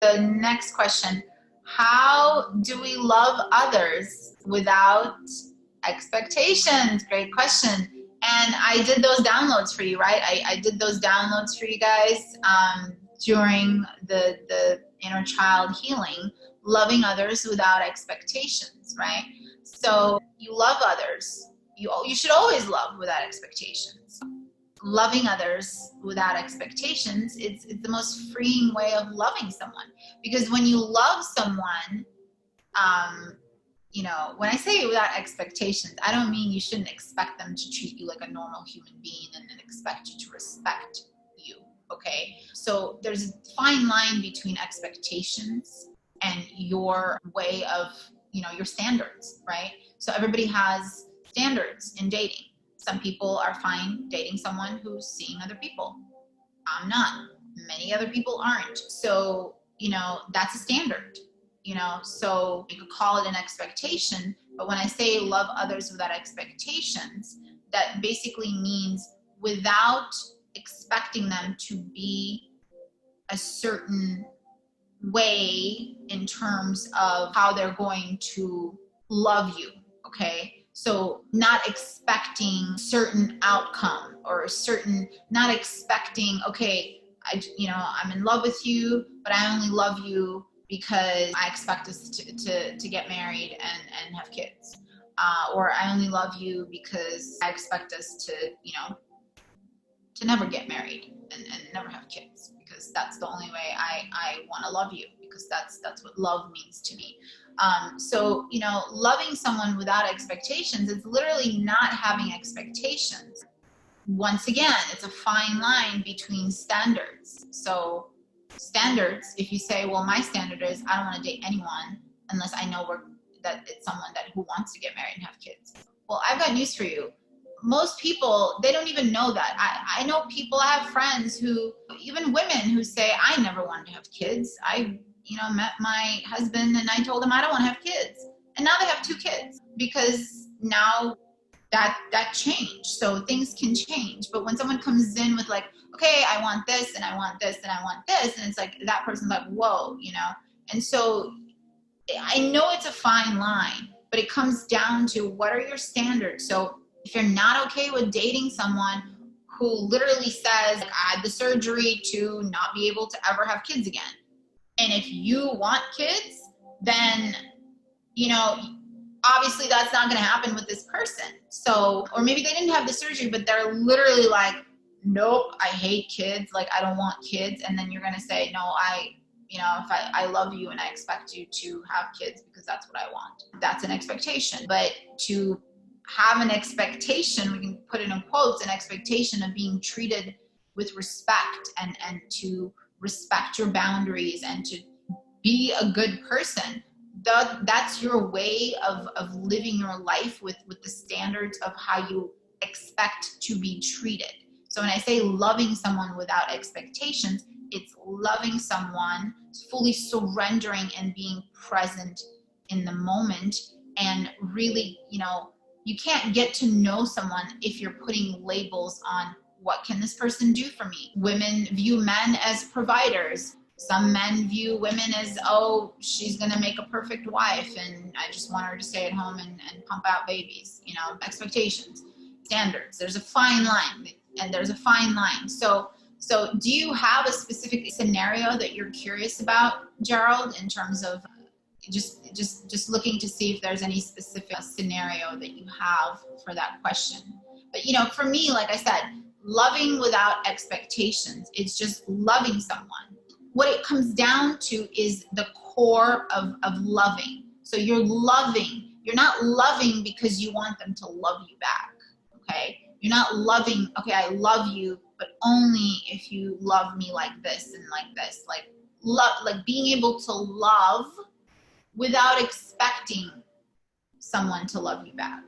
The next question, how do we love others without expectations? Great question. And I did those downloads for you, right? I did those downloads for you guys during the inner child healing, loving others without expectations, right? So you love others. You should always love without expectations. Loving others without expectations, it's the most freeing way of loving someone. Because when you love someone, you know, when I say without expectations, I don't mean you shouldn't expect them to treat you like a normal human being and then expect you to respect you, okay? So there's a fine line between expectations and your way of, you know, your standards, right? So everybody has standards in dating. Some people are fine dating someone who's seeing other people. I'm not. Many other people aren't. So, you know, that's a standard. You know, so you could call it an expectation, but when I say love others without expectations, that basically means without expecting them to be a certain way in terms of how they're going to love you, okay? So not expecting certain outcome or a certain, not expecting, okay, I'm in love with you, but I only love you because I expect us to get married and have kids. Or I only love you because I expect us to, you know, to never get married and never have kids, because that's the only way I want to love you, because that's what love means to me. So, you know, loving someone without expectations is literally not having expectations. Once again, it's a fine line between standards. So standards, if you say, well, my standard is I don't want to date anyone unless I know that it's someone who wants to get married and have kids. Well, I've got news for you. Most people, they don't even know that. I know people, I have friends who, even women who say, I never wanted to have kids. I, you know, met my husband and I told him I don't want to have kids. And now they have 2 kids because now that changed. So things can change. But when someone comes in with like, okay, I want this and I want this and I want this, and it's like that person's like, whoa, you know. And so I know it's a fine line, but it comes down to what are your standards. So if you're not okay with dating someone who literally says, I had the surgery to not be able to ever have kids again, and if you want kids, then, you know, obviously that's not going to happen with this person. So, or maybe they didn't have the surgery, but they're literally like, nope, I hate kids. Like, I don't want kids. And then you're going to say, no, if I love you and I expect you to have kids because that's what I want. That's an expectation. But to have an expectation, we can put it in quotes, an expectation of being treated with respect and to respect your boundaries and to be a good person. That's your way of living your life with the standards of how you expect to be treated. So when I say loving someone without expectations, it's loving someone, fully surrendering and being present in the moment. And really, you know, you can't get to know someone if you're putting labels on what can this person do for me. Women view men as providers. Some men view women as, oh, she's going to make a perfect wife and I just want her to stay at home and pump out babies. You know, expectations, standards. There's a fine line, and there's a fine line. So do you have a specific scenario that you're curious about, Gerald, in terms of just looking to see if there's any specific scenario that you have for that question? But, you know, for me, like I said, loving without expectations, it's just loving someone. What it comes down to is the core of loving. So you're loving. You're not loving because you want them to love you back, okay? You're not loving, okay, I love you, but only if you love me like this and like this. Like love, like being able to love without expecting someone to love you back.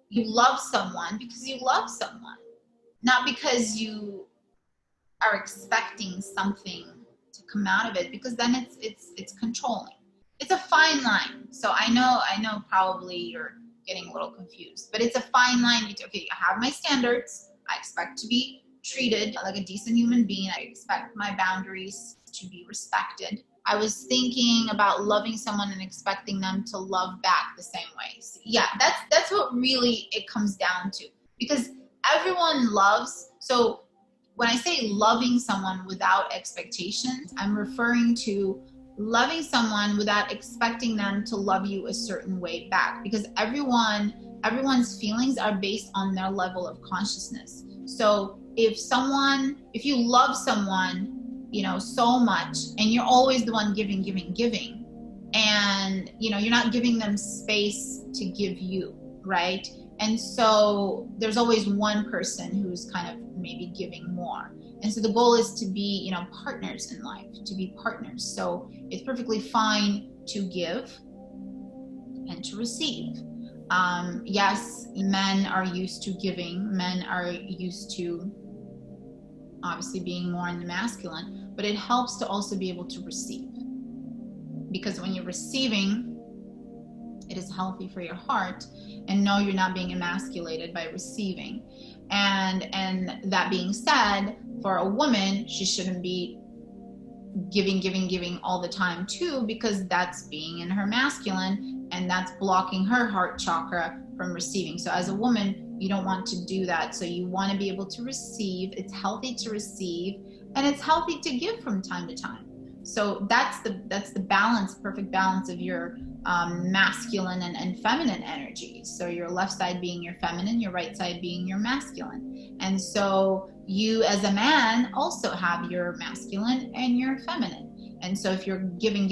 You love someone because you love someone, not because you are expecting something to come out of it, because then it's controlling. It's a fine line. So I know probably you're getting a little confused, but it's a fine line between, okay, I have my standards. I expect to be treated like a decent human being. I expect my boundaries to be respected. I was thinking about loving someone and expecting them to love back the same way. So yeah, that's what really it comes down to, because everyone loves. So when I say loving someone without expectations, I'm referring to loving someone without expecting them to love you a certain way back, because everyone's feelings are based on their level of consciousness. So if you love someone, so much, and you're always the one giving, and you're not giving them space to give you, right? And so there's always one person who's kind of maybe giving more. And so the goal is to be, partners in life, to be partners. So it's perfectly fine to give and to receive. Yes, men are used to giving. Men are used to obviously being more in the masculine, but it helps to also be able to receive. Because when you're receiving, it is healthy for your heart, and no, you're not being emasculated by receiving. And that being said, for a woman, she shouldn't be giving all the time too, because that's being in her masculine, and that's blocking her heart chakra from receiving. So as a woman, you don't want to do that. So you want to be able to receive. It's healthy to receive, and it's healthy to give from time to time. So that's the balance, perfect balance of your masculine and feminine energy. So your left side being your feminine, your right side being your masculine. And so you as a man also have your masculine and your feminine. And so if you're giving,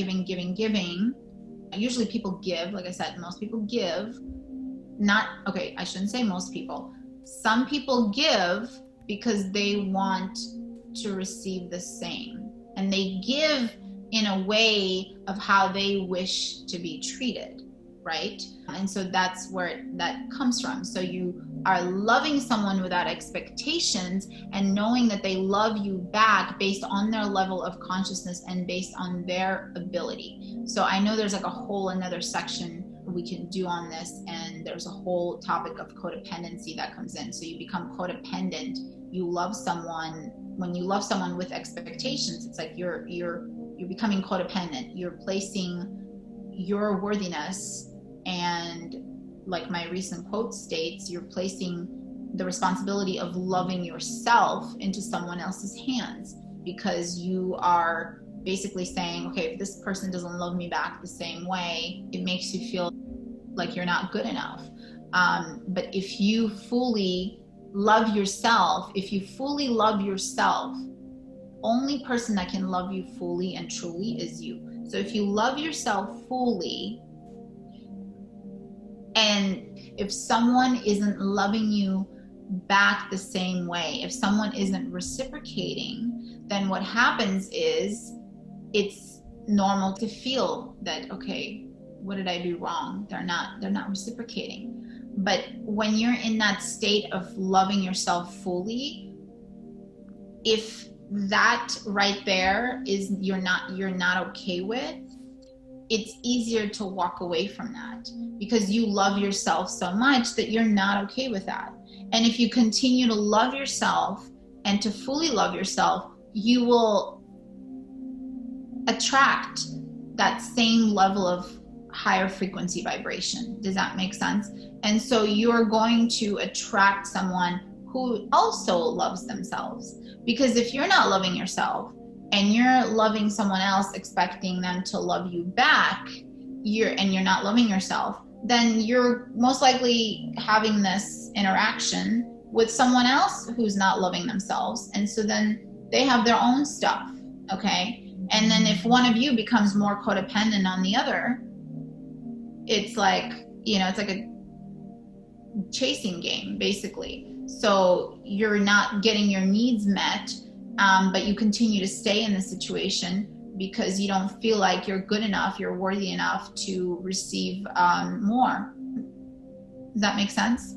usually people give, like I said, most people give. I shouldn't say most people. Some people give because they want to receive the same. And they give in a way of how they wish to be treated, right? And so that's where that comes from. So you are loving someone without expectations and knowing that they love you back based on their level of consciousness and based on their ability. So I know there's like a whole another section we can do on this, and there's a whole topic of codependency that comes in. So you become codependent. You love someone. When you love someone with expectations, it's like you're becoming codependent. You're placing your worthiness, and like my recent quote states, you're placing the responsibility of loving yourself into someone else's hands, because you are basically saying, okay, if this person doesn't love me back the same way, it makes you feel like you're not good enough. But if you fully love yourself, only person that can love you fully and truly is you. So if you love yourself fully, and if someone isn't loving you back the same way, if someone isn't reciprocating, then what happens is it's normal to feel that, okay, what did I do wrong? They're not reciprocating. But when you're in that state of loving yourself fully, if that right there is you're not okay with, it's easier to walk away from that, because you love yourself so much that you're not okay with that. And if you continue to love yourself and to fully love yourself, you will attract that same level of higher frequency vibration. Does that make sense? And so you're going to attract someone who also loves themselves. Because if you're not loving yourself and you're loving someone else expecting them to love you back, you're not loving yourself, then you're most likely having this interaction with someone else who's not loving themselves. And so then they have their own stuff, okay? And then if one of you becomes more codependent on the other, it's like, it's like a chasing game, basically. So you're not getting your needs met, but you continue to stay in the situation because you don't feel like you're good enough, you're worthy enough to receive more. Does that make sense?